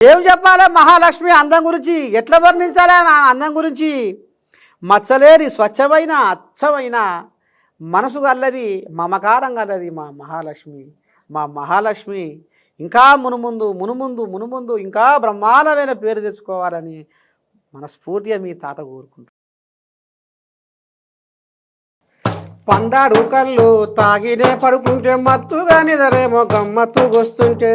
ఏం చెప్పాలి మహాలక్ష్మి అందం గురించి ఎట్లా వర్ణించాలి అందం గురించి మచ్చలేని స్వచ్ఛమైన అచ్చమైన మనసు గల్లది మమకారం గల్లది మా మహాలక్ష్మి ఇంకా మునుముందు ఇంకా బ్రహ్మాండమైన పేరు తెచ్చుకోవాలని మనస్ఫూర్తిగా మీ తాత కోరుకుంటారు. పందాడు కళ్ళు తాగినే పడుకుంటే మత్తుగా నిదరేమో గమ్మత్తుకొస్తుంటే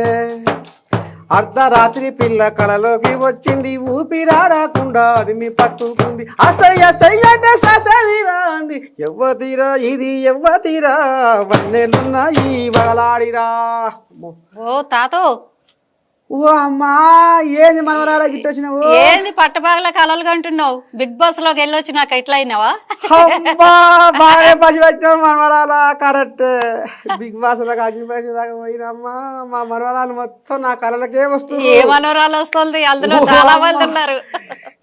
అర్ధరాత్రి పిల్ల కళలోకి వచ్చింది ఊపిరాడకుండా అది మీ పట్టుకుంది అసయ్య సయ్యంటే ససవిరా అంది ఎవ్వతీరా ఇది ఎవ్వతీరా వన్నెలున్నాయి వలాడిరా. ఓ తాతో ఓ అమ్మా ఏంది మనవరాడ గిట్టొచ్చినావు? ఏంది పట్టబాగల కలలు కంటున్నావు? బిగ్ బాస్ లోకి వెళ్ళొచ్చి నాకు ఎట్లా అయినావా? అమ్మా బాగా పసి వచ్చినావు మనవరాల. కరెక్ట్, బిగ్ బాస్ లో అగ్గిపేసి దాకా పోయినమ్మా. మా మనవరాలు మొత్తం నా కళలకే వస్తుంది. ఏ మనవరాలు వస్తుంది? అందులో చాలా మంది ఉన్నారు.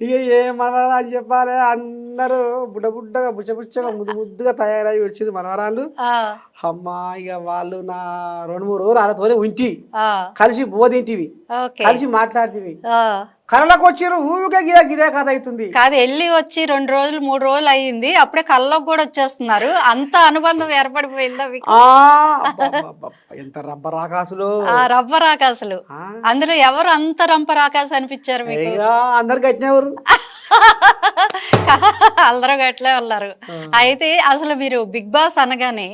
ఇక ఏ మనవరాలు అని చెప్పాలి, అందరూ బుడ్డగా బుచ్చగా ముద్దుగా తయారై వచ్చింది మనవరాలు. అమ్మా ఇక వాళ్ళు నా 2-3 రోజులు వాళ్ళతోనే ఉంచి కలిసి బోధింటివి, కలిసి మాట్లాడితివి, కళ్ళకు వచ్చిర్రు. ఊరికే గిదే కథ అవుతుంది కాదు. వెళ్ళి వచ్చి 2 రోజులు 3 రోజులు అయ్యింది, అప్పుడే కళ్ళకు కూడా వచ్చేస్తున్నారు. అంత అనుబంధం ఏర్పడిపోయిందా మీకు? ఎంత రంపరాకాసులు, రంపరాకాసులు. అందులో ఎవరు అంత రంపరాకాశ అనిపించారు మీకు? అందరు కట్టినెవరు? అందరూ గట్లే ఉన్నారు. అయితే అసలు మీరు బిగ్ బాస్ అనగానే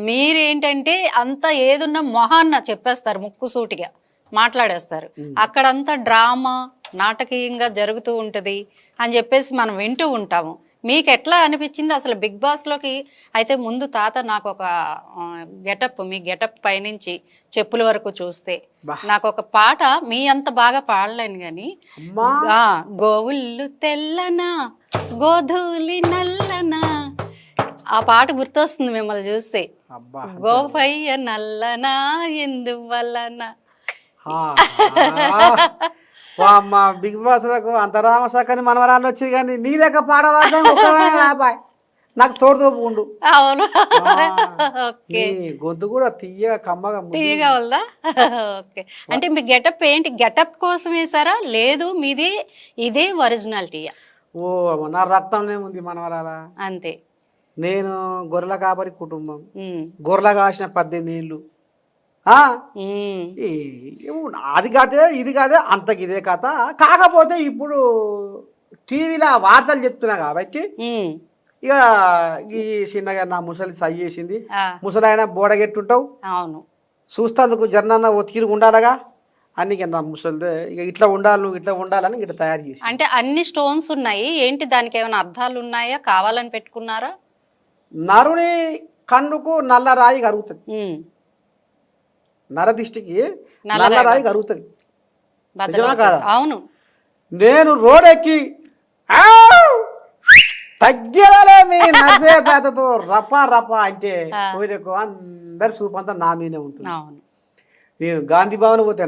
మీరేంటంటే అంత ఏదున్నా మొహాన్న చెప్పేస్తారు, ముక్కు సూటిగా మాట్లాడేస్తారు. అక్కడంతా డ్రామా నాటకీయంగా జరుగుతూ ఉంటది అని చెప్పేసి మనం వింటూ ఉంటాము. మీకు ఎట్లా అనిపించింది అసలు బిగ్ బాస్ లోకి? అయితే ముందు తాత నాకు ఒక గెటప్, మీ గెటప్ పైనుంచి చెప్పుల వరకు చూస్తే నాకు ఒక పాట, మీ అంత బాగా పాడలేను గాని, గోవుళ్ళు తెల్లనా గోధూలి నల్లనా, ఆ పాట గుర్తొస్తుంది మిమ్మల్ని చూస్తే. గోపయ్య నల్లనా ఎందువల్లనా. అమ్మా బిగ్ బాస్ లకు అంతరామ సకని మనవరాలు వచ్చింది కానీ నీ లెక్క పాడవాళ్ళ నాకు తోడు తోపుకుండు. అవును, గొంతు కూడా తీయగా తీయగా ఉందా? ఓకే. అంటే మీ గెటప్ ఏంటి? గెటప్ కోసం వేసారా లేదు మీది ఇదే ఒరిజినాలిటీయా? ఓ నా రక్తంలో ఉంది మనవరాల. అంతే. నేను గొర్రెల కాపరి కుటుంబం, గొర్రెల కాసిన 18 ఏళ్ళు. అది కాదే ఇది కాదే అంతకి ఇదే కథ. కాకపోతే ఇప్పుడు టీవీలో వార్తలు చెప్తున్నా కాబట్టి ఇక ఈ చిన్నగా నా ముసలి సై చేసింది. ముసలాయన బోడగెట్టుంటావు, అవును చూస్తందుకు జర్నన్న ఒత్తిడి ఉండాలగా అన్ని నా ముసలిదే. ఇక ఇట్లా ఉండాలి, నువ్వు ఇట్లా ఉండాలని ఇట్లా తయారు చేసి. అంటే అన్ని స్టోన్స్ ఉన్నాయి ఏంటి? దానికి ఏమైనా అర్థాలు ఉన్నాయా? కావాలని పెట్టుకున్నారా? నరుని కన్నుకు నల్ల రాయి కరుగుతుంది, నరదిష్టికి నల్ల రాయి కరుగుతుంది. నిజమా కాదా? అవును. నేను రోడెక్కి తగ్గేదాలే మీ నర్సే తాతతో రపా అంటే అందరి చూపంతా నా మీదే ఉంటుంది. నేను గాంధీ భవన్ పోతే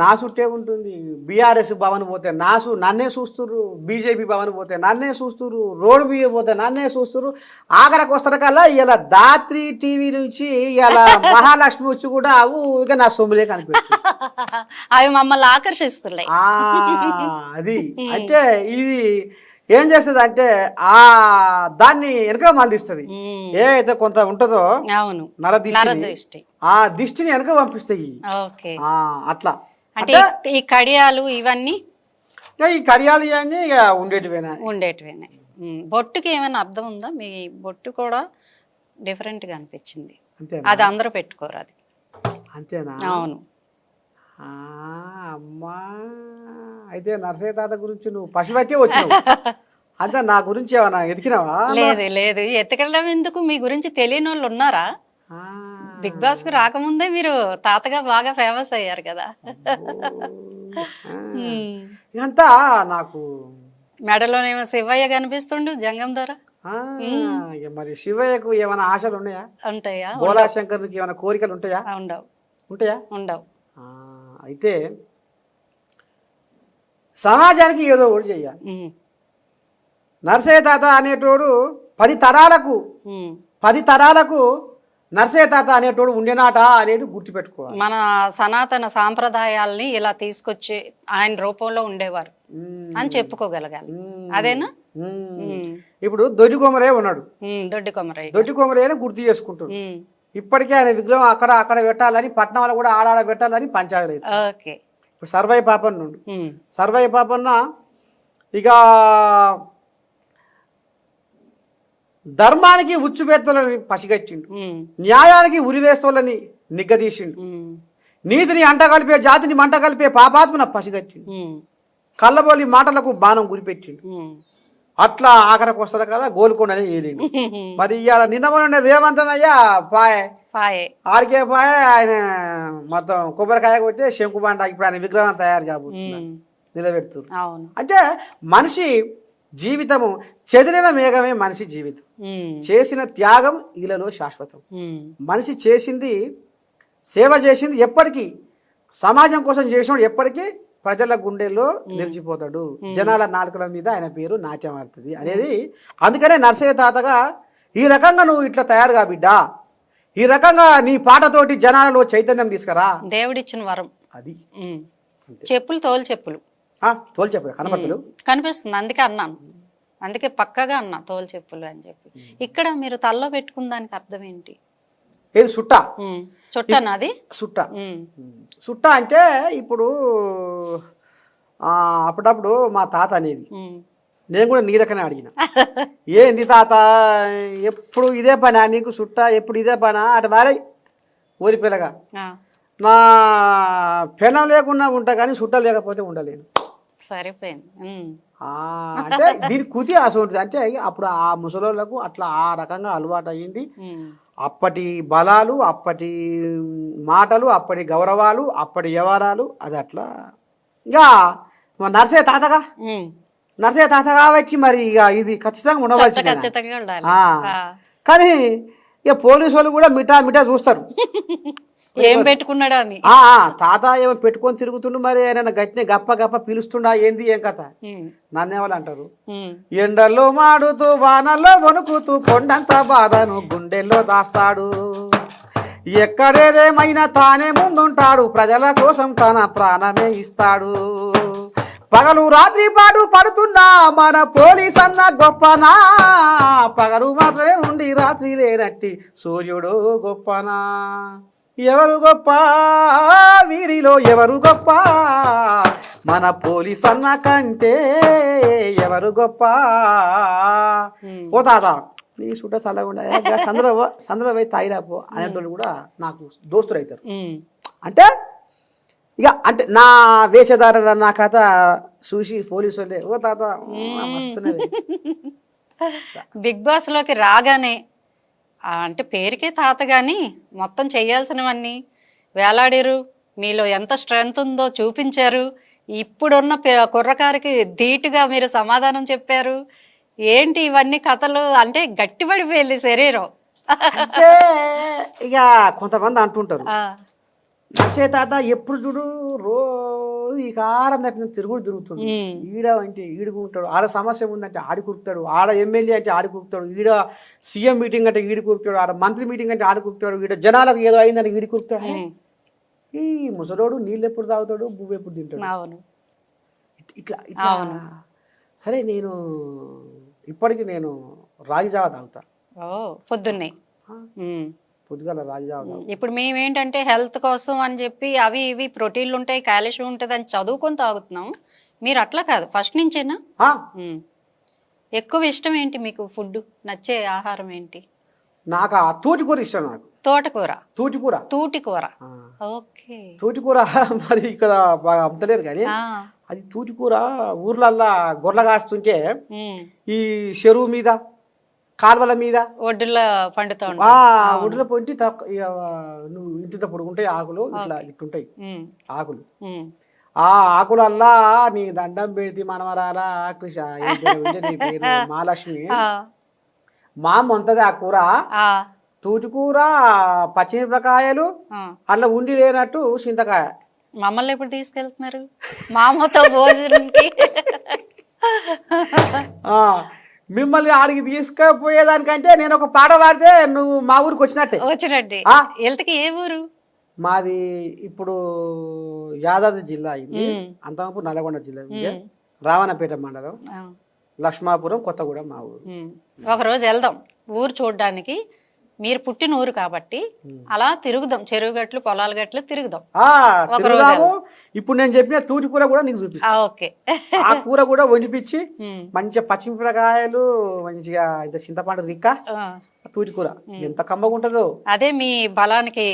నా చుట్టే ఉంటుంది, బీఆర్ఎస్ భవన్ పోతే నన్నే చూస్తుర్రు, బీజేపీ భవన్ పోతే నన్నే చూస్తుర్రు, రోడ్డు బియ్య పోతే నన్నే చూస్తుర్రు. ఆఖరికి వస్తున్న కల్లా ఇలా దాత్రి టీవీ నుంచి ఇలా మహాలక్ష్మి వచ్చి కూడా ఇక నా సొమ్ములే కనిపిస్తుంది. అవి మమ్మల్ని ఆకర్షిస్తున్నాయి. అది అంటే ఇది ఏం చేస్తుంది అంటే దాన్ని వెనక మళ్ళిస్తుంది. ఏదైతే కొంత ఉంటుందో నరదిష్టి, ఆ దిష్టిని వెనక పంపిస్తాయి. అట్లా అంటే ఈ కడియాలు ఇవన్నీ, ఈ కడియాలు ఇవన్నీ ఇక ఉండేటివేనా. బొట్టుకి ఏమైనా అర్థం ఉందా? మీ బొట్టు కూడా డిఫరెంట్ గా అనిపించింది. అది అందరూ పెట్టుకోరు. అది అంతేనా? అవును. అమ్మా అయితే నర్సయ్య తాత గురించి నువ్వు పసిబట్టే వచ్చినావు అంతే. నా గురించి ఏమన్నా ఎతికినావా? లేదు ఎతకడం ఎందుకు? మీ గురించి తెలియని వాళ్ళు ఉన్నారా? బిగ్ బాస్ కు రాకముందే మీరు తాతగా బాగా ఫేమస్ అయ్యారు కదా. ఇదంతా నాకు మెడలోనేమో శివయ్య కనిపిస్తుండు జంగం ధర. మరి శివయ్యకు ఏమైనా ఆశలు ఉన్నాయా? ఉంటాయా? బోలాశంకర్కి ఏమైనా కోరికలు ఉంటాయా? ఉండవు. అయితే సమాజానికి ఏదో ఒకటి చెయ్యాలి. నర్సయ్య తాత అనేటోడు 10 తరాలకు నర్సయ్య తాత అనేటోడు ఉండేనాట అనేది గుర్తుపెట్టుకోవాలి. మన సనాతన సాంప్రదాయాల్ని ఇలా తీసుకొచ్చి ఆయన రూపంలో ఉండేవారు అని చెప్పుకోగలగాలి. అదేనా? ఇప్పుడు దొడ్డి కొమరే ఉన్నాడు, దొడ్డి కొమరయ్య, దొడ్డి కొమరేని గుర్తు చేసుకుంటాడు. ఇప్పటికే ఆయన విగ్రహం అక్కడ పెట్టాలని, పట్నంలో కూడా ఆడాడ పెట్టాలని పంచాయతీ. ఓకే. ఇప్పుడు సర్వై పాపన్న ఉండు, సర్వై పాపన్న ఇక ధర్మానికి ఉచ్చుపెడతలని పసిగట్టిండు, న్యాయానికి ఉరివేస్తోళ్ళని నిగ్గదీసిండు, నీతిని అంటగలిపే జాతిని మంట కలిపే పాపాత్మన పసిగట్టిండు, కళ్ళబోలి మాటలకు బాణం గురిపెట్టిండు. అట్లా ఆఖరికి వస్తారు కదా గోల్కొండనే ఏలిండు. మరి ఇవాళ నిన్న రేవంతమయ్యా పాయే ఆడికే పాయే, ఆయన మొత్తం కొబ్బరికాయ కొట్టి శంకుబండ ఇప్పుడు ఆయన విగ్రహం తయారు కాబోతున్నారు, నిలబెడుతున్నారు. అంటే మనిషి జీవితము చెదిరిన మేఘమే మనిషి జీవితం, చేసిన త్యాగం ఈలలో శాశ్వతం. మనిషి చేసింది, సేవ చేసింది ఎప్పటికీ సమాజం కోసం చేసినప్పుడు ఎప్పటికీ ప్రజల గుండెల్లో నిలిచిపోతాడు, జనాల నాలుకల మీద ఆయన పేరు నాట్యం ఆడుతుంది అనేది. అందుకనే నర్సయ్య తాతగా ఈ రకంగా నువ్వు ఇట్లా తయారుగా బిడ్డా, ఈ రకంగా నీ పాటతోటి జనాలలో చైతన్యం తీసుకురా, దేవుడిచ్చిన వరం అది. చెప్పులు తోలు చెప్పులు, తోలు చెప్పులు కనపడతలు కనిపిస్తుంది, అందుకే అన్నాను, అందుకే పక్కగా అన్నా తోలు చెప్పులు అని చెప్పి. ఇక్కడ మీరు తల్లో పెట్టుకున్న దానికి అర్థం ఏంటి? ఏది సుట్ట? చుట్టనా అది? సుట్ట. సుట్ట అంటే ఇప్పుడు అప్పుడప్పుడు మా తాత అనేది, నేను కూడా నీ రకనే అడిగిన, ఏంది తాత ఎప్పుడు ఇదే పనా నీకు సుట్ట, ఎప్పుడు ఇదే పనా అటు వారే ఊరి పిల్లగా, నా పెనం లేకుండా ఉంటా కానీ సుట్ట లేకపోతే ఉండలేను. సరిపోయింది. అంటే దీని కుది అసలు అంటే అప్పుడు ఆ ముసలోళ్ళకు అట్లా ఆ రకంగా అలవాటు అయ్యింది. అప్పటి బలాలు, అప్పటి మాటలు, అప్పటి గౌరవాలు, అప్పటి వ్యవహారాలు అది అట్లా. ఇక నర్సయ్య తాతగా, నర్సయ్య తాత కాబట్టి మరి ఇక ఇది ఖచ్చితంగా ఉండవలసింది. కానీ ఇక పోలీసు వాళ్ళు కూడా మిఠా చూస్తారు ఏం పెట్టుకున్నాడా అని. తాత ఏమో పెట్టుకొని తిరుగుతుండు, మరి ఆయన గట్టినే గప్ప పిలుస్తుండా ఏంది ఏం కథ నన్నేవాళ్ళు అంటారు. ఎండల్లో మాడుతూ వానల్లో వణుకుతూ కొండంత బాధను గుండెల్లో దాస్తాడు, ఎక్కడేదేమైనా తానే ముందుంటాడు, ప్రజల కోసం తన ప్రాణమే ఇస్తాడు, పగలు రాత్రి పాటు పడుతున్నా మన పోలీస్ అన్న గొప్పనా, పగలు మాత్రమే ఉండి రాత్రి లేనట్టి సూర్యుడు గొప్పనా, ఎవరు గొప్ప వీరిలో ఎవరు గొప్ప, మన పోలీస్ అన్న కంటే ఎవరు గొప్ప. ఓ తాత నీ సుట్ట చల్లకుండా సందర పోయి తాగిరాపో అనేటోళ్ళు కూడా నాకు దోస్తులు అవుతారు. అంటే ఇక అంటే నా వేషధారణ నా కథ చూసి పోలీసు వాళ్ళే ఓ తాత వస్తున్నది. బిగ్ బాస్ లోకి రాగానే అంటే పేరుకే తాత గాని మొత్తం చేయాల్సినవన్నీ వేలాడారు, మీలో ఎంత స్ట్రెంగ్త్ ఉందో చూపించారు, ఇప్పుడున్న కుర్రకారికి ధీటుగా మీరు సమాధానం చెప్పారు. ఏంటి ఇవన్నీ కథలు? అంటే గట్టిపడిపోయింది శరీరం. అంటే ఇక కొంతమంది అంటుంటారు నర్సయ్య తాత ఎప్పుడు చూడు రోజు ఈ కారం తప్పిన తిరుగుతుంది, ఈడ అంటే ఈడుకుంటాడు, ఆడ సమస్య ఉందంటే ఆడి కురుకుతాడు, ఆడ ఎమ్మెల్యే అంటే ఆడి కురుకుతాడు, ఈడ సీఎం మీటింగ్ అంటే ఈడి కురుకుతాడు, ఆడ మంత్రి మీటింగ్ అంటే ఆడి కురుకుతాడు, ఈడ జనాలకు ఏదో అయిందని ఈడి కురుకుతాడు. ఈ ముసలోడు నీళ్ళు ఎప్పుడు తాగుతాడు, పువ్వు ఎప్పుడు తింటాడు, ఇట్లా ఇట్లా. సరే నేను ఇప్పటికి నేను రాగిజావ తాగుతా పొద్దున్నే, పొద్దుగాల రాగిజావ. ఇప్పుడు మేమేంటంటే హెల్త్ కోసం అని చెప్పి అవి ఇవి ప్రోటీన్లు ఉంటాయి, కాల్షియం ఉంటుంది అని చదువుకొని తాగుతున్నాం. మీరు అట్లా కాదు, ఫస్ట్ నుంచేనా? ఎక్కువ ఇష్టం ఏంటి మీకు? ఫుడ్ నచ్చే ఆహారం ఏంటి? నాకు తోటికూర ఇష్టం. నాకు తోటకూర, తూటికూర. ఓకే, తూటికూర మరి ఇక్కడ బాగా అమ్మలేరు కానీ అది తూటికూర ఊర్లల్లా గొర్రెల కాస్తుంటే ఈ చెరువు మీద కాలువల మీద ఒడ్డులో పండుతా ఒడ్డులో పొంటి నువ్వు ఇంత పొడుగుంటాయి ఆకులు, ఇట్లా ఇట్టుంటాయి ఆకులు. ఆ ఆకులల్లా నీ దండం పెడితే మనవరాల కృష్ణ నీ పేరు మహాలక్ష్మి మా మొంతది ఆ కూర, తూటికూర, పచ్చిమిరపకాయలు అట్లా ఉండి లేనట్టు చింతకాయ. మమ్మల్ని ఎప్పుడు తీసుకెళ్తున్నారు మామతో భోజనంకి? మిమ్మల్ని ఆడికి తీసుకుపోయేదానికంటే నేను ఒక పాట పాడితే నువ్వు మా ఊరికి వచ్చినట్టే. వచ్చినట్టే. ఆ? వెళ్తకి ఏ ఊరు? మాది ఇప్పుడు యాదాద్రి జిల్లా అయింది, అంతవరకు నల్గొండ జిల్లా ఉంది, రావణపేట మండలం, లక్ష్మాపురం, కొత్తగూడెం మా ఊరు. ఒకరోజు వెళ్దాం ఊరు చూడడానికి. మీరు పుట్టిన ఊరు కాబట్టి అలా తిరుగుదాం, చెరువు గట్లు పొలాల గట్లు తిరుగుదాం. తిరుగుదాము. ఇప్పుడు నేను చెప్పిన తూటి కూర కూడా నీకు చూపిస్తా. ఓకే. ఆ కూర కూడా వండిపించి మంచిగా పచ్చిమిరపకాయలు, మంచిగా ఇంత చింతపండు రిక్క, తూటి కూర ఎంత కమ్మగా ఉంటుందో. అదే మీ బలానికి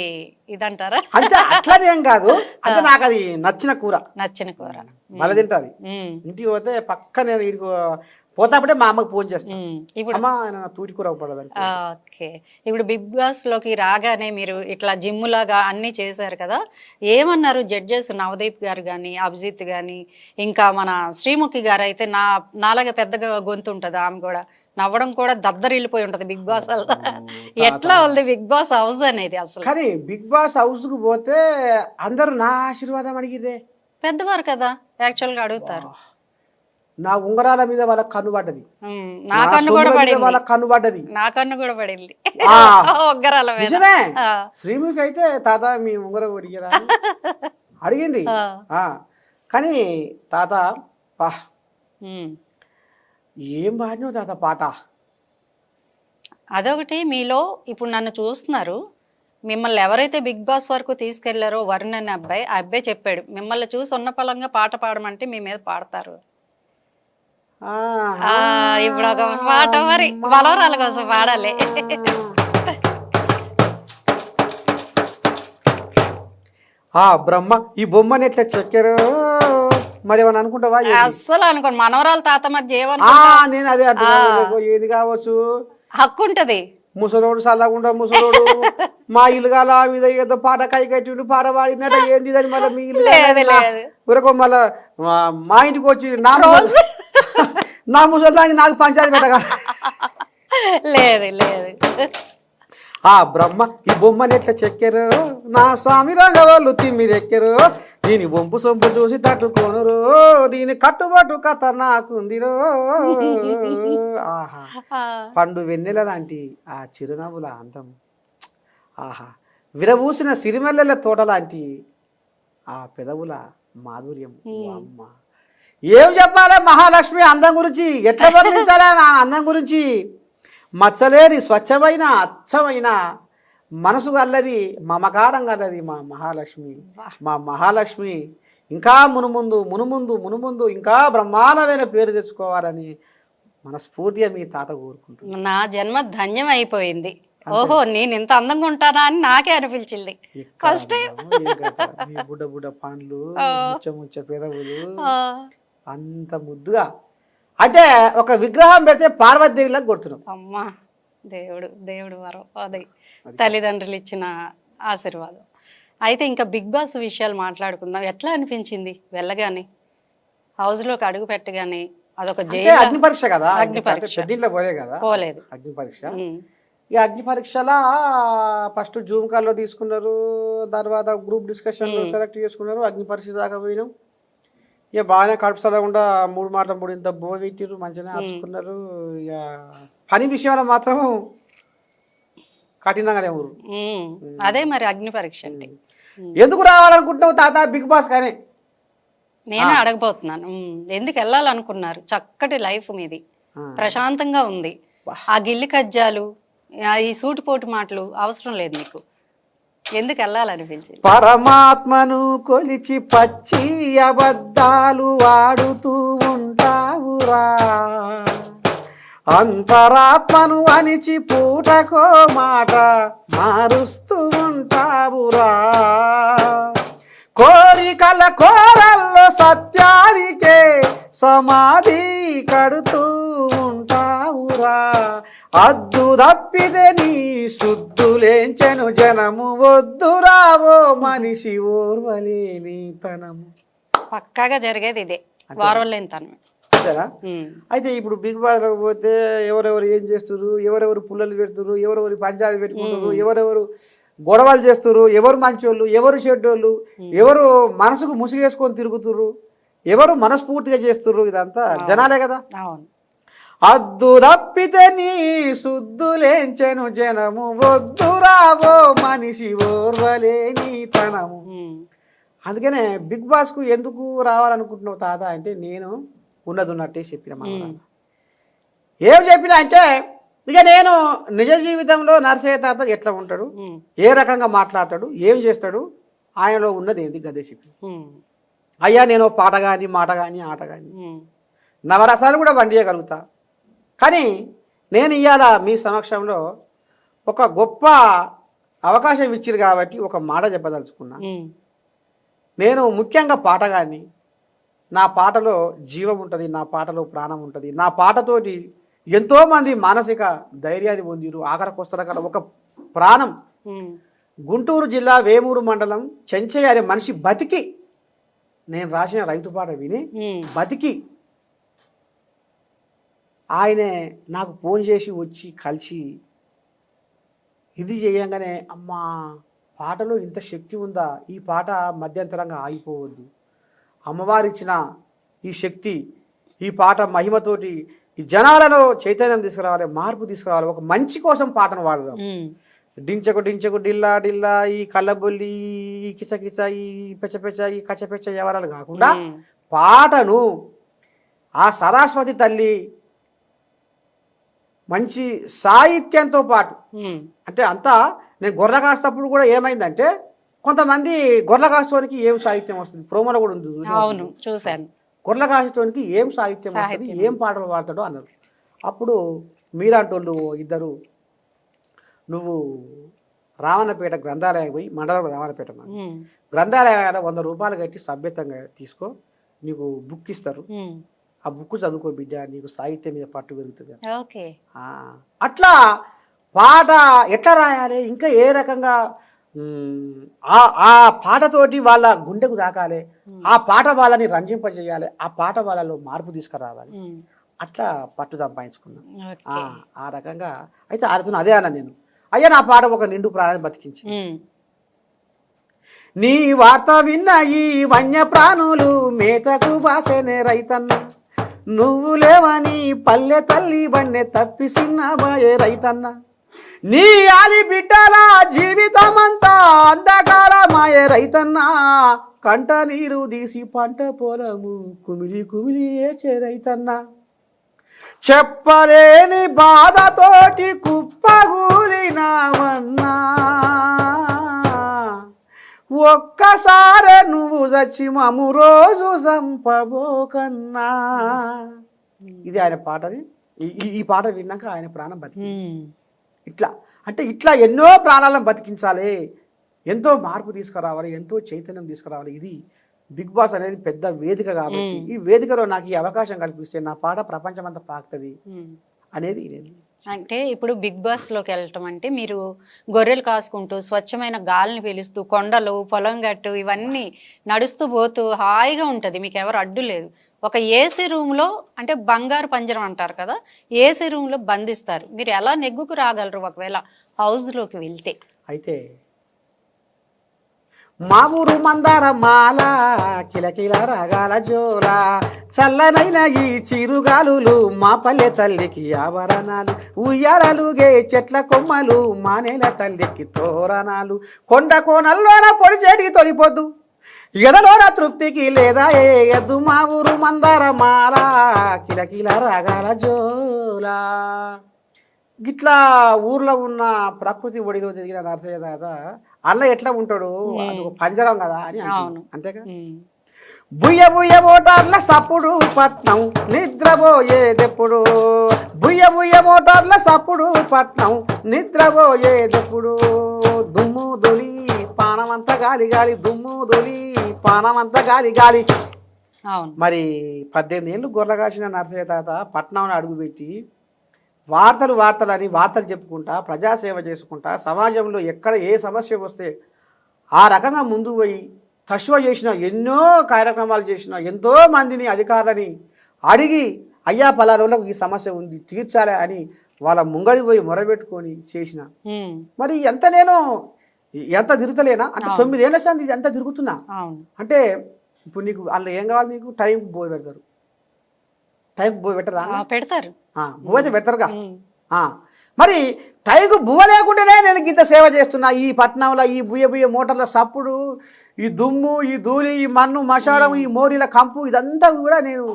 ఇదంటారా? అంటే అట్లనేం కాదు, అంటే నాకు అది నచ్చిన కూర. నచ్చిన కూర మళ్ళీ తింటది. ఇంటికి పోతే పక్క నేను ఇడికి పోతాపడే మా అమ్మకి ఫోన్ చేస్తాను, ఇప్పుడు అమ్మ తూటి కూర పడదని. ఓకే. ఇప్పుడు బిగ్ బాస్ లోకి రాగానే మీరు ఇట్లా జిమ్ లాగా అన్ని చేశారు కదా, ఏమన్నారు జడ్జెస్? నవదీప్ గారు కానీ, అభిజిత్ కానీ, ఇంకా మన శ్రీముఖి గారు అయితే నాలాగా పెద్దగా గొంతు ఉంటుంది, ఆమె కూడా నవ్వడం కూడా దద్దరిల్లిపోయి ఉంటది బిగ్ బాస్ వెళ్తా. ఎట్లా ఉంది బిగ్ బాస్ హౌస్ అనేది అసలు? కానీ బిగ్ బాస్ హౌస్ కు పోతే అందరూ నా ఆశీర్వాదం అడిగిరే. పెద్దవారు కదా యాక్చువల్ గా అడుగుతారు. నా ఉంగరాల మీద వాళ్ళ కన్ను పడ్డది, నా కన్ను కూడా పడింది, వాళ్ళ కన్ను పడ్డది, నా కన్ను కూడా పడింది ఉంగరాల మీద. నిజమే. శ్రీముఖి అయితే తాత మీ ఉంగరం అడిగారా అడిగింది. కానీ తాత పా ఏం పాడినావు తాత పాట. అదొకటి. మీలో ఇప్పుడు నన్ను చూస్తున్నారు, మిమ్మల్ని ఎవరైతే బిగ్ బాస్ వరకు తీసుకెళ్లారో వరుణ్ అనే అబ్బాయి, ఆ అబ్బాయి చెప్పాడు మిమ్మల్ని చూసి ఉన్న పలంగా పాట పాడమంటే మీ మీద పాడతారు. ఇప్పుడు ఒక పాట మరి బలవరాల కోసం పాడాలి. బ్రహ్మ ఈ బొమ్మని ఎట్లా చెక్కారు మరి ఏమని అనుకుంటావా? అస్సలు అనుకోండి. మనవరాల తాత మధ్య నేను అదే ఏది కావచ్చు, హక్కు ఉంటది. ముసలోడు సల్లగుండా ముసలోడు మా ఇల్లు గాల మీద ఏదో పాట కై కట్టి పాట పాడినట్టు ఏంది అని మళ్ళీ మీ ఇల్లు మళ్ళా మా ఇంటికి వచ్చి నా ముసలి నాకు పంచాయతీ పెట్టగా లేదు లేదు. బ్రహ్మ ఈ బొమ్మని ఎట్లా చెక్కారు, నా స్వామి రంగవాళ్ళు తిమ్మిరెక్కారు, దీని బొంపు సొంపు చూసి తట్టుకోనురు, దీని కట్టుబాటు కథ నాకుందిరో. పండు వెన్నెల లాంటి ఆ చిరునవ్వుల అందం, విరబూసిన సిరిమల్లెల తోట లాంటి ఆ పెదవుల మాధుర్యం. అమ్మ ఏం చెప్పాలి మహాలక్ష్మి అందం గురించి, ఎట్లా వర్ణించాలి ఆ అందం గురించి? మచ్చలేని స్వచ్ఛమైన అచ్చమైన మనసు గల్లది, మమకారం గల్లది మా మహాలక్ష్మి. మా మహాలక్ష్మి ఇంకా మునుముందు మునుముందు మునుముందు ఇంకా బ్రహ్మాండమైన పేరు తెచ్చుకోవాలని మనస్ఫూర్తిగా మీ తాత కోరుకుంటున్నాను. నా జన్మ ధన్యం అయిపోయింది. ఓహో నేను ఇంత అందంగా ఉంటానా అని నాకే అనిపించింది ఫస్ట్ టైం. బుడ్డ బుడ్డ పండ్లు, ముచ్చ ముచ్చ పెదవులు, అంత ముద్దుగా. అంటే ఒక విగ్రహం పెడితే పార్వతీదేవిలాగా కొడుతున్నాం. అమ్మా దేవుడు దేవుడు వరం, అది తల్లిదండ్రులు ఇచ్చిన ఆశీర్వాదం. అయితే ఇంకా బిగ్ బాస్ విషయాలు మాట్లాడుకుందాం. ఎట్లా అనిపించింది వెళ్ళగానే, హౌస్లోకి అడుగు పెట్టగానే? అదొక అగ్ని పరీక్ష కదా, అగ్ని పరీక్ష దీంట్లో పోలే కదా, పోలేదు అగ్ని పరీక్ష. ఈ అగ్ని పరీక్షలా ఫస్ట్ జూమ్ కాల్లో తీసుకున్నారు, తర్వాత గ్రూప్ డిస్కషన్ సెలెక్ట్ చేసుకున్నారు, అగ్ని పరీక్ష దాకా పోయినాం. ఇక బాగానే కడుపుసలకుండా 3 మాటలు 3 ఇంత బో పెట్టిరు, మంచిగానే ఆర్చుకున్నారు. ఇక పని విషయంలో మాత్రం కఠినంగానే ఊరు. అదే మరి అగ్ని పరీక్ష అంటే ఎందుకు రావాలనుకుంటున్నావు తాత బిగ్ బాస్? కానీ నేనే అడగబోతున్నాను, ఎందుకు వెళ్ళాలనుకున్నారు? చక్కటి లైఫ్ మీది, ప్రశాంతంగా ఉంది. ఆ గిల్లి కజ్జాలు, ఈ సూటిపోటు మాటలు అవసరం లేదు మీకు. ఎందుకు వెళ్ళాలనిపించింది? పరమాత్మను కొలిచి పచ్చి అబద్ధాలు వాడుతూ ఉంటావురా, అంతరాత్మను అనిచి పూటకో మాట మారుస్తూ ఉంటావురా, కోరికల కోరల్లో సత్యానికే సమాధి కడుతూ ఉంటావురా, అద్దు తప్పిదే నీ శుద్ధులేంచెను జనము, వద్దురావో మనిషి ఓర్వలేని తనము. పక్కాగా జరిగేది ఇదే, వారవలేని తనమే. అయితే ఇప్పుడు బిగ్ బాస్ పోతే ఎవరెవరు ఏం చేస్తున్నారు, ఎవరెవరు పుల్లలు పెడుతున్నారు, ఎవరెవరు పంచాయతీ పెట్టుకుంటారు, ఎవరెవరు గొడవలు చేస్తున్నారు, ఎవరు మంచోళ్ళు ఎవరు చెడ్డోళ్ళు, ఎవరు మనసుకు ముసిగేసుకొని తిరుగుతున్నారు, ఎవరు మనస్ఫూర్తిగా చేస్తున్నారు, ఇదంతా జనాలే కదా. అద్దు తప్పితే నీ సుద్దులేంచెను జనము వద్దురావో మనిషి ఓర్వలేని తనము. అందుకనే బిగ్ బాస్కు ఎందుకు రావాలనుకుంటున్నావు తాత అంటే నేను ఉన్నది ఉన్నట్టే చెప్పిన మా ఏం చెప్పినా అంటే ఇక నేను నిజ జీవితంలో నరసయ్య తాత ఎట్లా ఉంటాడు, ఏ రకంగా మాట్లాడతాడు, ఏం చేస్తాడు, ఆయనలో ఉన్నది ఏంది గదే చెప్పి. అయ్యా నేను పాట కానీ మాట కానీ ఆట కానీ నవరసాలు కూడా వండియగలుగుతా. కానీ నేను ఇవాళ మీ సమక్షంలో ఒక గొప్ప అవకాశం ఇచ్చారు కాబట్టి ఒక మాట చెప్పదలుచుకున్నా. నేను ముఖ్యంగా పాట కానీ నా పాటలో జీవం ఉంటుంది, నా పాటలో ప్రాణం ఉంటుంది. నా పాటతోటి ఎంతోమంది మానసిక ధైర్యాన్ని పొందిరు. ఆఖరికి వస్తారు కదా ఒక ప్రాణం. గుంటూరు జిల్లా వేమూరు మండలం చెంచయ్య అనే మనిషి బతికి నేను రాసిన రైతు పాట విని బతికి ఆయనే నాకు ఫోన్ చేసి వచ్చి కలిసి ఇది చేయంగానే అమ్మా పాటలో ఇంత శక్తి ఉందా, ఈ పాట మధ్యంతరంగా ఆగిపోవద్దు, అమ్మవారు ఇచ్చిన ఈ శక్తి, ఈ పాట మహిమతోటి ఈ జనాలలో చైతన్యం తీసుకురావాలి, మార్పు తీసుకురావాలి, ఒక మంచి కోసం పాటను వాడదాం. డించకు డించకు డిల్లా డిల్లా ఈ కళ్ళబొల్లి ఈ కిచకిచ ఈ పెచ్చపెచ్చ ఈ కచ్చపెచ్చ వ్యవహారాలు కాకుండా పాటను ఆ సరస్వతి తల్లి మంచి సాహిత్యంతో పాటు అంటే అంతా నేను గొర్రె కాస్తప్పుడు కూడా ఏమైందంటే కొంతమంది గొర్రె కాస్తోనికి ఏం సాహిత్యం వస్తుంది, ప్రోమోలో కూడా ఉంది చూశాను. గొర్రె కాస్తోనికి ఏం సాహిత్యం వస్తుంది, ఏం పాటలు పాడతాడో అన్నారు. అప్పుడు మీలాంటోళ్ళు ఇద్దరు నువ్వు రావణపేట గ్రంథాలయం పోయి మండలం రావణపేట గ్రంథాలయాల 100 రూపాయలు కట్టి సభ్యతంగా తీసుకో, నీకు బుక్ ఇస్తారు, ఆ బుక్ చదువుకో బిడ్డ, నీకు సాహిత్యం మీద పట్టు పెరుగుతుంది. అట్లా పాట ఎట్లా రాయాలి, ఇంకా ఏ రకంగా ఆ పాటతోటి వాళ్ళ గుండెకు తాకాలి, ఆ పాట వాళ్ళని రంజింపజేయాలి, ఆ పాట వాళ్ళలో మార్పు తీసుకురావాలి, అట్లా పట్టు సంపాదించుకున్నాను. ఆ రకంగా అయితే అర్థం అదే అన్న నేను. అయ్యా నా పాట ఒక నిండు ప్రాణాన్ని బతికించి నీ వార్త విన్న ఈ వన్య ప్రాణులు మేతకు బాసేనే రైతన్న, నువ్వు లేవని పల్లె తల్లి బన్నె తప్పిసిన్న బాయే రైతన్న, నీ ఆలి బిడ్డల జీవితమంతా అంధకార మాయే రైతన్న, కంట నీరు తీసి పంట పొలము కుమిలి కుమిలి ఏచే రైతన్న, చెప్పలేని బాధతోటి కుప్పగూలినావన్నా, ఒక్కసారే నువ్వు చచ్చి మము రోజు చంపబోకన్నా. ఇది ఆయన పాటని ఈ పాట విన్నాక ఆయన ప్రాణం బతికి ఇట్లా అంటే ఇట్లా ఎన్నో ప్రాణాలను బతికించాలి, ఎంతో మార్పు తీసుకురావాలి, ఎంతో చైతన్యం తీసుకురావాలి. ఇది బిగ్ బాస్ అనేది పెద్ద వేదిక కాబట్టి ఈ వేదికలో నాకు ఈ అవకాశం కల్పిస్తే నా పాట ప్రపంచం అంతా పాకుతుంది అనేది నేను. అంటే ఇప్పుడు బిగ్ బాస్ లోకి వెళ్ళటం అంటే మీరు గొర్రెలు కాసుకుంటూ స్వచ్ఛమైన గాలిని పీలుస్తూ కొండలు పొలం గట్టు ఇవన్నీ నడుస్తూ పోతూ హాయిగా ఉంటుంది, మీకు ఎవరు అడ్డు లేదు. ఒక ఏసీ రూమ్లో అంటే బంగారు పంజరం అంటారు కదా, ఏసీ రూమ్లో బంధిస్తారు. మీరు ఎలా నెగ్గుకు రాగలరు ఒకవేళ హౌస్లోకి వెళ్తే? అయితే మా ఊరు మందార మాల కిలకిల రాగాల జోల, చల్లనైన ఈ చిరుగాలులు మా పల్లె తల్లికి ఆభరణాలు, ఉయ్యాలలుగే చెట్ల కొమ్మలు మా నేల తల్లికి తోరణాలు, కొండ కోనల్లోన పొడిచేటి తొలిపోద్దు ఎదలోన తృప్తికి లేదా ఏ ఎద్దు, మా ఊరు మందార మాల కిలకిల రాగాల జోల. గిట్లా ఊర్లో ఉన్న ప్రకృతి ఒడిలో తిరిగిన నరసయ్య తాత అన్న ఎట్లా ఉంటాడు, అది ఒక పంజరం కదా అని అంతేగా. బుయ్య బుయ్య మోటార్ల సప్పుడు పట్నం నిద్రపోయేదెప్పుడు, బుయ్య బుయ్య మోటార్ల సప్పుడు పట్నం నిద్రపోయేదెప్పుడు, దుమ్ము దొలి పానమంతా గాలి గాలి, దుమ్ము దొలి పానమంతా గాలి గాలి. మరి 18 ఏళ్ళు గొర్రె కాసిన నరసయ్య తాత పట్నంలో అడుగుపెట్టి వార్తలు అని వార్తలు చెప్పుకుంటా ప్రజాసేవ చేసుకుంటా సమాజంలో ఎక్కడ ఏ సమస్య వస్తే ఆ రకంగా ముందు పోయి తశ్వ చేసిన, ఎన్నో కార్యక్రమాలు చేసిన, ఎంతో మందిని అధికారులని అడిగి అయ్యా పలారోళ్ళకు ఈ సమస్య ఉంది తీర్చాలి అని వాళ్ళ ముంగడి పోయి మొరబెట్టుకొని చేసిన. మరి ఎంత తిరుగుతలేనా అంటే 9 ఏళ్ళ శాంతి ఎంత తిరుగుతున్నా అంటే ఇప్పుడు నీకు వాళ్ళు ఏం కావాలి, నీకు టైం పోయి పెడతారు, టైంకి బువ్వ పెట్టరా? పెడతారు. బువ్వ అయితే పెడతారుగా. మరి టైంకు బువ్వ లేకుండానే నేను ఇంత సేవ చేస్తున్నా. ఈ పట్నంలో ఈ బుయ్య మోటార్ల సప్పుడు, ఈ దుమ్ము, ఈ ధూళి, ఈ మన్ను మషాడం, ఈ మోరీల కంపు, ఇదంతా కూడా నేను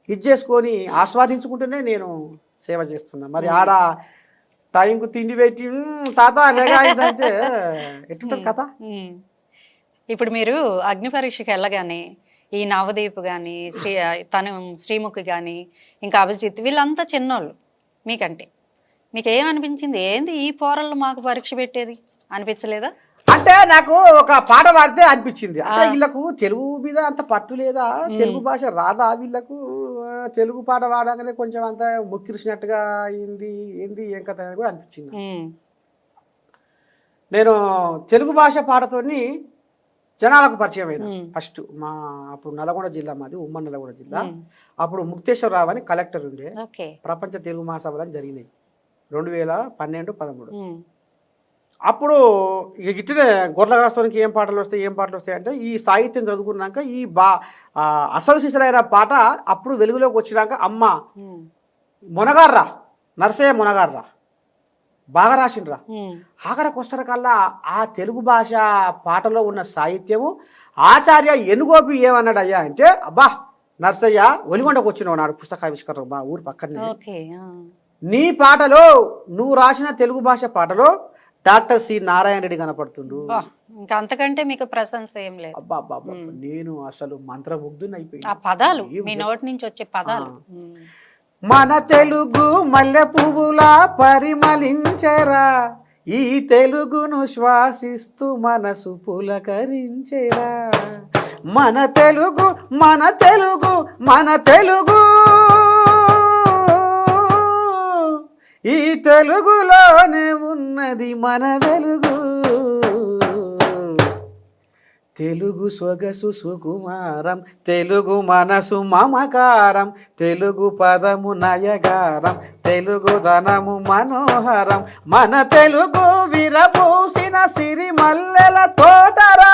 ఇది చేసుకొని ఆస్వాదించుకుంటూనే నేను సేవ చేస్తున్నా. మరి ఆడ టైంకు తిండి పెట్టి తాత లేగాయించంటే ఎట్లుంటుంది కథ? ఇప్పుడు మీరు అగ్ని పరీక్షకి వెళ్ళగానే ఈ నవదీప్ కానీ శ్రీముఖి కానీ ఇంకా అభిజిత్ వీళ్ళంతా చిన్నోళ్ళు మీకంటే, మీకు ఏమనిపించింది? ఏంది ఈ పోరళ్ళు మాకు పరీక్ష పెట్టేది అనిపించలేదా? అంటే నాకు ఒక పాట పాడితే అనిపించింది, అంటే వీళ్ళకు తెలుగు మీద అంత పట్టు లేదా, తెలుగు భాష రాదా వీళ్ళకు, తెలుగు పాట పాడగానే కొంచెం అంత ముక్కిరిసినట్టుగా అయింది, ఏంది ఏం కథ అనేది కూడా అనిపించింది. నేను తెలుగు భాష పాటతోని జనాలకు పరిచయం అయినా ఫస్ట్. అప్పుడు నల్గొండ జిల్లా, మాది ఉమ్మడి నల్గొండ జిల్లా. అప్పుడు ముక్తేశ్వరరావు అని కలెక్టర్ ఉండే. ప్రపంచ తెలుగు మహాసభలు అని జరిగినాయి 2012-13. అప్పుడు ఇట్లనే గొర్రెల కాస్తానికి ఏం పాటలు వస్తాయి అంటే ఈ సాహిత్యం చదువుకున్నాక ఈ అసలు శిశులైన పాట అప్పుడు వెలుగులోకి వచ్చినాక అమ్మ మునగార్రా నరసయ్య మునగార్రా బాగా రాసిండ్రా. ఆఖరికి వస్తున్న కల్లా ఆ తెలుగు భాష పాటలో ఉన్న సాహిత్యము ఆచార్య ఎనుగోపి ఏమన్నాడు అయ్యా అంటే, అబ్బా నరసయ్య ఒలిగొండకు వచ్చినావు నాడు పుస్తకావిష్కరణ మా ఊరు పక్కనే, నీ పాటలో నువ్వు రాసిన తెలుగు భాష పాటలో డాక్టర్ సి నారాయణ రెడ్డి కనపడుతుండు. ఇంకా అంతకంటే మీకు ప్రశంస ఏం లేదు. అబ్బా నేను అసలు మంత్రముగ్ధుని అయిపోయి ఆ పదాలు మీ నోటి నుంచి వచ్చే పదాలు. మన తెలుగు మల్లె పువ్వులా పరిమళించెరా, ఈ తెలుగును శ్వాసిస్తూ మనసు పులకరించెరా. మన తెలుగు మన తెలుగు మన తెలుగు, ఈ తెలుగులోనే ఉన్నది మన వెలుగు. తెలుగు సొగసు సుకుమారం, తెలుగు మనసు మమకారం, తెలుగు పదము నయగారం, తెలుగు ధనము మనోహరం. మన తెలుగు విరబూసిన సిరి మల్లెల తోటరా,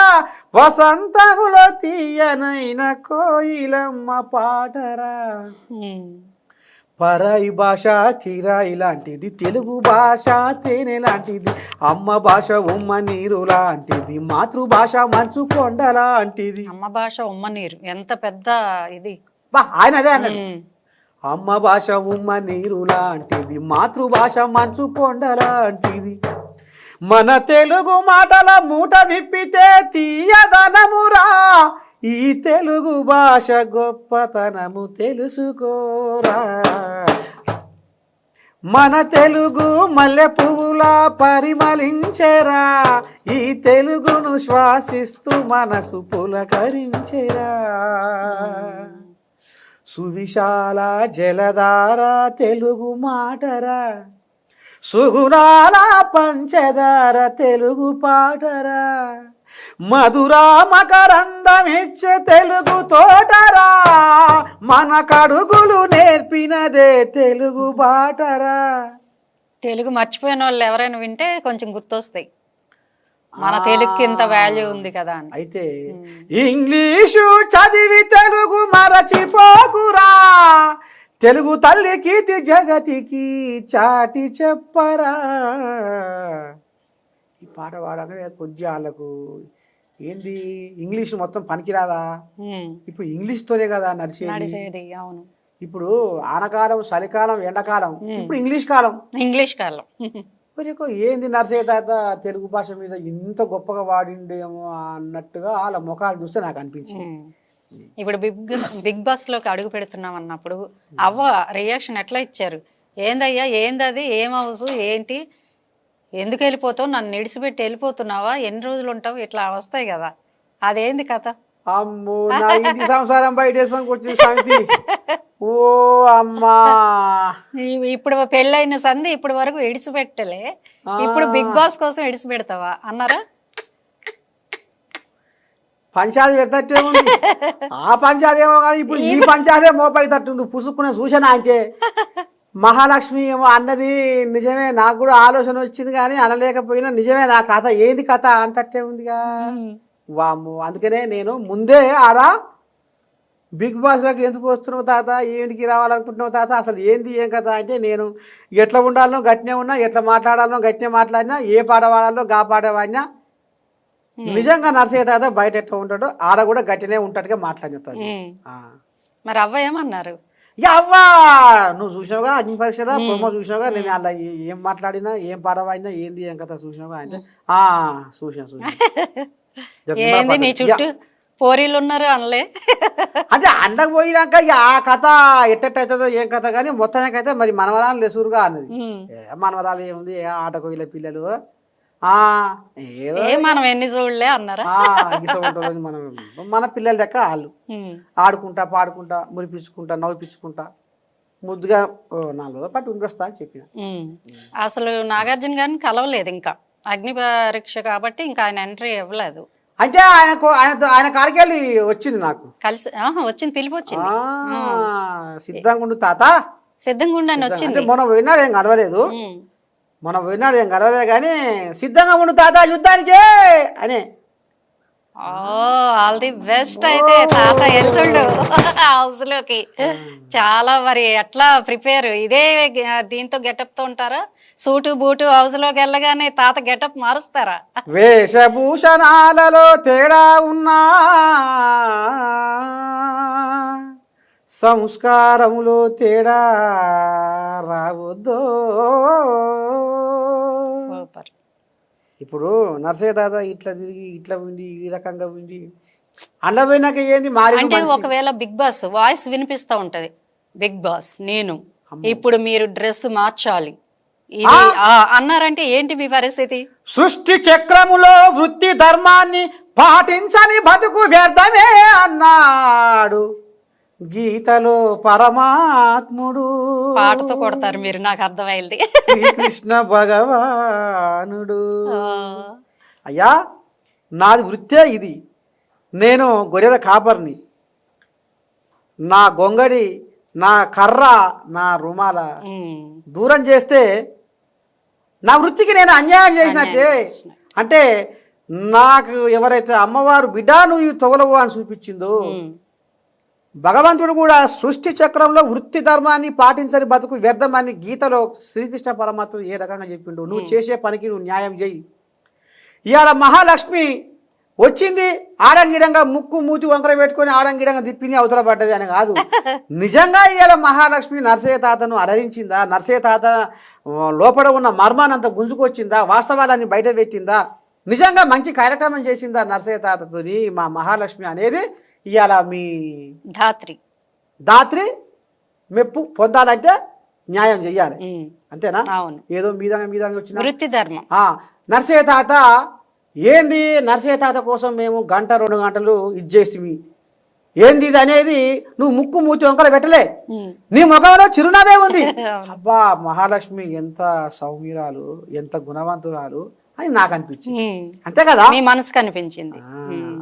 వసంతములో తీయనైన కోయిలమ్మ పాటరా. పరాయి భాష కిరాయి లాంటిది, తెలుగు భాష తేనె లాంటిది, అమ్మ భాష ఉమ్మ నీరు లాంటిది, మాతృభాష మంచు కొండ లాంటిది. అమ్మ భాష ఉమ్మ నీరు ఎంత పెద్ద ఇది. ఆయన అదే అన్నాడు, అమ్మ భాష ఉమ్మ నీరు లాంటిది, మాతృభాష మంచు కొండ లాంటిది. మన తెలుగు మాటల మూట విప్పితే తీయదనమురా, ఈ తెలుగు భాష గొప్పతనము తెలుసుకోరా. మన తెలుగు మల్లె పువ్వులా పరిమళించెరా, ఈ తెలుగును శ్వాసిస్తూ మనసు పులకరించెరా. సువిశాల జలధార తెలుగు మాటరా, సుగుణాల పంచదార తెలుగు పాటరా, మధురా మకరందమిచ్చే తెలుగు తోటరా, మన కడుగులు నేర్పినదే తెలుగు బాటరా. తెలుగు మర్చిపోయిన వాళ్ళు ఎవరైనా వింటే కొంచెం గుర్తొస్తాయి, మన తెలుగుకి ఇంత వాల్యూ ఉంది కదా అని. అయితే ఇంగ్లీషు చదివి తెలుగు మరచిపోకురా, తెలుగు తల్లి కీర్తి జగతికి చాటి చెప్పరా. ఈ పాట పాడగానే కొద్దిగా వాళ్ళకు ఏంది ఇంగ్లీష్ మొత్తం పనికిరాదా, ఇప్పుడు ఇంగ్లీష్తోనే కదా నడిచేది. అవును, ఇప్పుడు ఆనకాలం చలికాలం ఎండాకాలం, ఇప్పుడు ఇంగ్లీష్ కాలం. ఏంది నర్సయ్య తాత తెలుగు భాష మీద ఇంత గొప్పగా వాడిండేమో అన్నట్టుగా వాళ్ళ ముఖాలు చూస్తే నాకు అనిపించింది. ఇప్పుడు బిగ్ బాస్ లోకి అడుగు పెడుతున్నాం అన్నప్పుడు అవ్వ రియాక్షన్ ఎట్లా ఇచ్చారు? ఏందయ్యా ఏందది, ఏం హౌస్ ఏంటి, ఎందుకు వెళ్ళిపోతావు, నన్ను నిడిచిపెట్టి వెళ్ళిపోతున్నావా, ఎన్ని రోజులు ఉంటావు, ఇట్లా వస్తాయి కదా, అదేంది కథ? అమ్మో నా ఇంటి సంసారం బయటేసానికి వచ్చింది సంగతి. ఓ అమ్మా, ఇప్పుడు పెళ్ళైన సంది ఇప్పుడు వరకు ఇడిచిపెట్టలే, ఇప్పుడు బిగ్ బాస్ కోసం ఇడిచిపెడతావా అన్నారా? పంచాది పెడతట్టే ఉంది, ఆ పంచాది ఏమో కానీ ఇప్పుడు ఈ పంచాదే మోపై తట్టుంది. పుసుక్కునే సూచన అంటే మహాలక్ష్మి ఏమో అన్నది నిజమే, నాకు కూడా ఆలోచన వచ్చింది కానీ అనలేకపోయినా నిజమే, నా కథ ఏంది కథ అంటట్టే ఉందిగా. వాము అందుకనే నేను ముందే ఆడ బిగ్ బాస్లోకి ఎందుకు వస్తున్నావు తాత, ఏంటికి రావాలనుకుంటున్నావు తాత, అసలు ఏంది ఏం కదా అంటే, నేను ఎట్లా ఉండాలనో గట్టినే ఉన్నా, ఎట్లా మాట్లాడాలనో గట్టినే మాట్లాడినా, ఏ పాట పాడాలో గా పాట పాడినా. నిజంగా నర్సయ్య తాత బయట ఎట్లా ఉంటాడో ఆడ కూడా గట్టినే ఉంటాడుగా మాట్లాడుతాడు. మరి అవ్వ ఏమన్నారు? ఇక అవ్వా నువ్వు చూసినావుగా అగ్ని పరీక్ష ప్రోమో చూసినావుగా, నేను అలా ఏం మాట్లాడినా ఏం పాట పాడినా ఏంది ఏం కథ చూసినావుగా అంటే చూసిన ఏంది నీ చుట్టూ పోరీలు ఉన్నారు అనలే అంటే అండకు పోయినాక ఇక ఆ కథ ఎట్టవుతుందో ఏం కథ కానీ మొత్తానికైతే మరి మనవరాలు లెసురుగా అన్నది. మనవరాలు ఏముంది ఆటకు వీళ్ళ పిల్లలు ఏదో మనం ఎన్ని చూడలే అన్నారా. మనం మన పిల్లల లెక్క వాళ్ళు ఆడుకుంటా పాడుకుంటా మురిపించుకుంటా నవ్విపించుకుంటా ముద్దుగా 4 రోజుల పాటు ఉండిస్తా అని చెప్పిన. అసలు నాగార్జున గారిని కలవలేదు ఇంకా, అగ్ని పరీక్ష కాబట్టి ఇంకా ఆయన ఎంట్రీ ఇవ్వలేదు. అంటే ఆయన కాడికి వెళ్ళి వచ్చింది నాకు కలిసి వచ్చింది, పిలుపు వచ్చింది. సిద్ధంగా ఉండు తాత, సిద్ధంగా ఉండు అని వచ్చింది. మొన్న పోయినాడు ఏం గడవలేదు, కానీ సిద్ధంగా ఉండు తాత యుద్ధానికే అని. All the best. అయితే తాత వెళ్తుండు హౌస్ లోకి. చాలా మరి ఎట్లా ప్రిపేర్, ఇదే దీంతో గెటప్ తో ఉంటారా? సూటు బూటు హౌస్ లోకి వెళ్ళగానే తాత గెటప్ మారుస్తారా? వేషభూషణాలలో తేడా ఉన్నా సంస్కారములో తేడా రావద్దో. సూపర్. ఇప్పుడు నర్సయ్య తాత ఇట్లా తిరిగి ఇట్లా ఉండి ఈ రకంగా ఉండి అలా పోయినాక ఏంది మారి అంటే ఒకవేళ బిగ్ బాస్ వాయిస్ వినిపిస్తా ఉంటది, బిగ్ బాస్ నేను ఇప్పుడు మీరు డ్రెస్ మార్చాలి ఇది అన్నారంటే ఏంటి మీ పరిస్థితి? సృష్టి చక్రములో వృత్తి ధర్మాన్ని పాటించని బతుకు వ్యర్థమే అన్నాడు గీతలో పరమాత్ముడు. పాటతో కొడతారు మీరు, నాకు అర్థమైంది. శ్రీకృష్ణ భగవానుడు. అయ్యా నాది వృత్తే ఇది, నేను గొర్రెల కాపర్ని. నా గొంగడి, నా కర్ర, నా రుమాల దూరం చేస్తే నా వృత్తికి నేను అన్యాయం చేసినట్టే. అంటే నాకు ఎవరైతే అమ్మవారు బిడ్డ నువ్వు తొగలవు అని చూపించిందో, భగవంతుడు కూడా సృష్టి చక్రంలో వృత్తి ధర్మాన్ని పాటించని బతుకు వ్యర్థమని గీతలో శ్రీకృష్ణ పరమాత్మ ఏ రకంగా చెప్పిండు. నువ్వు చేసే పనికి నువ్వు న్యాయం చేయి. ఇవాళ మహాలక్ష్మి వచ్చింది ఆడంగిడంగా ముక్కు మూతి వంకర పెట్టుకొని ఆడంగిడంగా తిప్పింది అవతల పడ్డది అని కాదు. నిజంగా ఇవాళ మహాలక్ష్మి నర్సయ్య తాతను అలరించిందా? నర్సయ్య తాత లోపల ఉన్న మర్మానంత గుంజుకొచ్చిందా? వాస్తవాలన్నీ బయట పెట్టిందా? నిజంగా మంచి కార్యక్రమం చేసిందా నర్సయ్య తాతతోని మా మహాలక్ష్మి అనేది? ఇవాళ మీ దాత్రి మెప్పు పొందాలంటే న్యాయం చెయ్యాలి, అంతేనా? ఏదో మీదంగా వచ్చిన వృత్తి ధర్మం. నర్సయ్య తాత ఏంది, నర్సయ్య తాత కోసం మేము 1-2 గంటలు ఇది చేసి ఏంది ఇది అనేది నువ్వు ముక్కు మూతి వంకలు పెట్టలే, నీ ముఖంలో చిరునవ్వే ఉంది. అబ్బా మహాలక్ష్మి ఎంత సౌమ్యురాలు, ఎంత గుణవంతురాలు అని నాకు అనిపించింది, అంతే కదా? మీ మనసుకు అనిపించింది.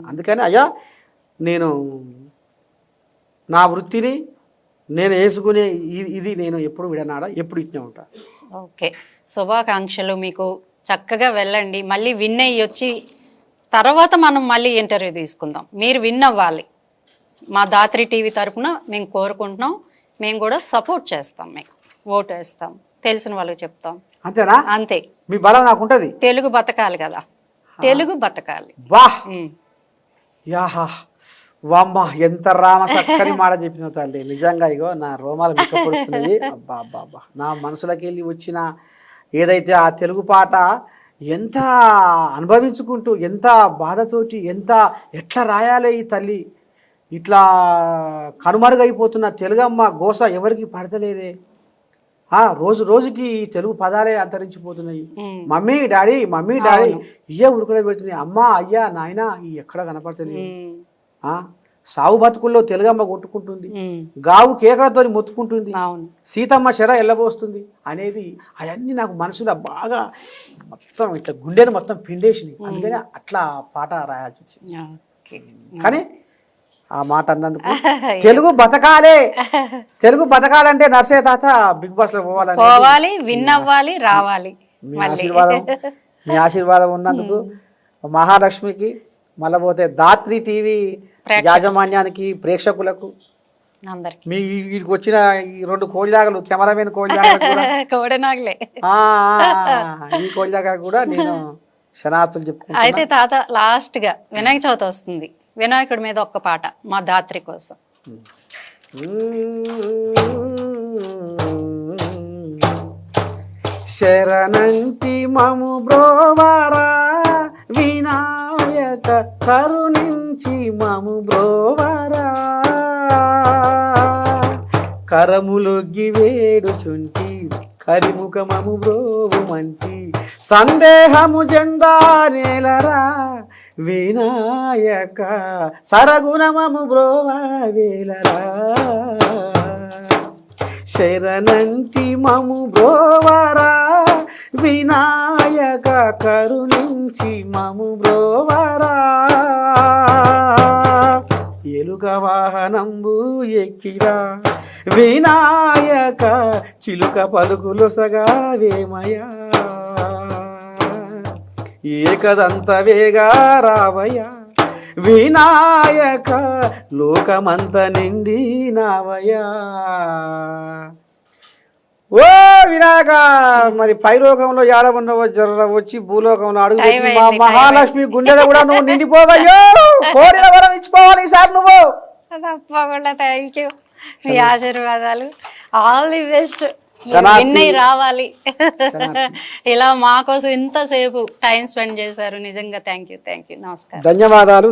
అందుకని అయ్యా నేను నా వృత్తిని నేను వేసుకునే ఇది నేను ఎప్పుడు విడనాడా, ఎప్పుడు ఇట్నే ఉంటా. ఓకే, శుభాకాంక్షలు మీకు. చక్కగా వెళ్ళండి, మళ్ళీ విన్ అయ్యి వచ్చి తర్వాత మనం మళ్ళీ ఇంటర్వ్యూ తీసుకుందాం. మీరు విన్ అవ్వాలి, మా దాత్రి టీవీ తరపున మేము కోరుకుంటున్నాం. మేము కూడా సపోర్ట్ చేస్తాం, మీకు ఓటు వేస్తాం, తెలిసిన వాళ్ళకి చెప్తాం. అంతేనా? అంతే. మీ బలం నాకు ఉంటది. తెలుగు బతకాలి కదా, తెలుగు బతకాలి. వా యాహా వామ్మ ఎంత రామ చక్కని మాట చెప్పిన తల్లి. నిజంగా ఇగో నా రోమాలు మిక్కపడుతున్నది. అబ్బా అబ్బా అబ్బా, నా మనసులోకి వెళ్ళి వచ్చిన ఏదైతే ఆ తెలుగు పాట ఎంత అనుభవించుకుంటూ, ఎంత బాధతోటి, ఎట్లా రాయాలి ఈ తల్లి, ఇట్లా కనుమరుగైపోతున్న తెలుగమ్మ గోస ఎవరికి పడతలేదే. రోజు రోజుకి తెలుగు పదాలే అంతరించిపోతున్నాయి. మమ్మీ డాడీ ఇయ్యే ఉరుకులో పెడుతున్నాయి. అమ్మ అయ్యా నాయన ఎక్కడ కనపడుతున్నాయి. సాగు బతుకుల్లో తెలుగమ్మ కొట్టుకుంటుంది, గావు కేకలతో మొత్తుకుంటుంది, సీతమ్మ శర ఎల్లబోస్తుంది అనేది అవన్నీ నాకు మనసులో బాగా మొత్తం ఇట్లా గుండెను మొత్తం పిండేసినాయి. అందుకని అట్లా పాట రాయాల్సి వచ్చింది. కానీ ఆ మాట అన్నందుకు తెలుగు బతకాలే, తెలుగు బతకాలంటే నర్సయ్య తాత బిగ్ బాస్ లో పోవాలి, విన్ అవ్వాలి, రావాలి. మీ ఆశీర్వాదం ఉన్నందుకు మహాలక్ష్మికి, మళ్ళీ పోతే దాత్రి టీవీ యాజమాన్యానికి, ప్రేక్షకులకు, అందరికి మీ వీటికి వచ్చిన ఈ 2 కోళ్ళాగలు, కెమెరామెన్ కోళ్ళాగలు కూడా కోడనాగలే. ఈ కోళ్ళాగలు కూడా నేను శనార్థులు చెప్పుకుంటా. అయితే తాత లాస్ట్ గా వినాయక చవితి వస్తుంది, వినాయకుడి మీద ఒక్క పాట మా దాత్రి కోసం. శరణంటి మము బ్రోవారా వినాయక, కరుణించి మము బ్రోవారా, కరములొగ్గి వేడుచుంటి కరిముఖమము బ్రోవుమంటి, సందేహము జందానేలరా వినాయక, సరగుణమము బ్రోవా వేలరా, శరణంటి మము బ్రోవరా వినాయక, కరుణించి మము బ్రోవరా, ఎలుక వాహనంబు ఎక్కిరా వినాయక, చిలుక పలుకులొసగా వేమయా, ఏకదంత వేగా రావయ్యా వినాయక, లోకమంత నిండి నావయ్యా. ఓ వినాయక, మరి పైలోకంలో ఏడ ఉన్నవో జర్ర వచ్చి భూలోకంలో అడుగు పెట్టి మా మహాలక్ష్మి గుండెలో కూడా నువ్వు నిండిపోవయ్యో, కోరిన వరం ఇచ్చిపోవాలి ఈసారి నువ్వు. తప్పకుండా, థ్యాంక్ యూ, మీ ఆశీర్వాదాలు, ఆల్ ది బెస్ట్, విన్నై రావాలి. ఇలా మా కోసం ఇంతసేపు టైం స్పెండ్ చేశారు, నిజంగా థ్యాంక్ యూ, నమస్కారం. ధన్యవాదాలు.